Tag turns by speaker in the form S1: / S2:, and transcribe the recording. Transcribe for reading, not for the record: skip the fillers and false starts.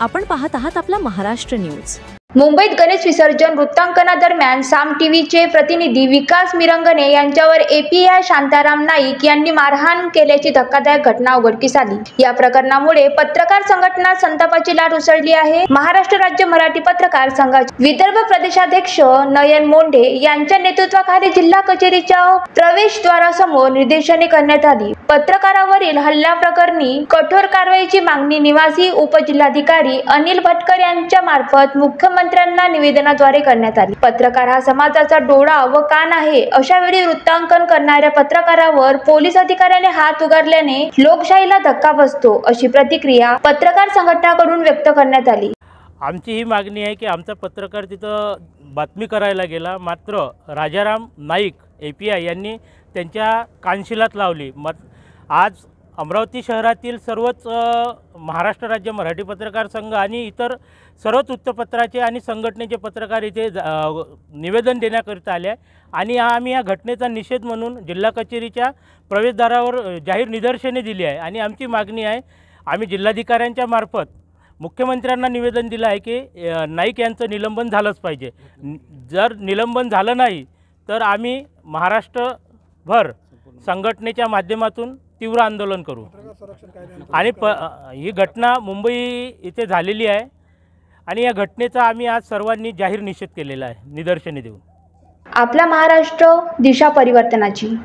S1: आपण पाहत आहात आपला महाराष्ट्र न्यूज।
S2: मुंबईत गणेश विसर्जन वृत्तांकनादरम्यान साम टीव्हीचे प्रतिनिधी विकास मिरंगणे यांच्यावर एपीआय शांताराम नाईक यांनी मारहाण केल्याची धक्कादायक घटना उघडकीस आली। या प्रकरणामुळे पत्रकार संघटना संतापाची लाट उसळली आहे। महाराष्ट्र राज्य मराठी पत्रकार संघाचे विदर्भ प्रदेशाध्यक्ष नयन मोंढे यांच्या नेतृत्वाखाली जिल्हा कचेरीच्या प्रवेशद्वारासमोर निदर्शने करण्यात आली। पत्रकारावरील हल्ल्याप्रकरणी कठोर कारवाईची मागणी निवासी उपजिल्हाधिकारी अनिल भटकर यांच्या मार्फत मुख्यमंत्र्यांना निवेदनाद्वारे करण्यात आली। पत्रकार हा समाजाचा डोळा व कान आहे, अशा वेळी वृत्तांकन करणाऱ्या पत्रकारावर पोलीस अधिकाऱ्याने हात उगारल्याने लोकशाहीला धक्का बसतो, अशी प्रतिक्रिया पत्रकार संघटनाकडून व्यक्त करण्यात आली।
S3: आमची ही मागणी आहे की आमचा पत्रकार तिथं बातमी करायला गेला, मात्र राजाराम नाईक एपीआय यांनी त्यांच्या कानशिलात लावली। आज अमरावती शहरातील सर्वच महाराष्ट्र राज्य मराठी पत्रकार संघ आणि इतर सर्वच वृत्तपत्राचे आणि संघटनेचे पत्रकार इथे निवेदन देण्याकरिता आले आणि आम्ही या घटनेचा निषेध म्हणून जिल्हा कचेरीच्या प्रवेशद्वारावर जाहीर निदर्शने दिली आहे आणि आमची मागणी आहे, आम्ही जिल्हाधिकाऱ्यांच्या मार्फत मुख्यमंत्र्यांना निवेदन दिलं आहे की नाईक यांचं निलंबन झालंच पाहिजे। जर निलंबन झालं नाही तर आम्ही महाराष्ट्रभर संघटनेच्या माध्यमातून तीव्र आंदोलन करू आणि ही घटना मुंबई इथे झालेली आहे आणि या घटनेचा आम्ही आज सर्वांनी जाहीर निषेध केलेला आहे निदर्शने देऊन।
S2: आपला महाराष्ट्र, दिशा परिवर्तनाची।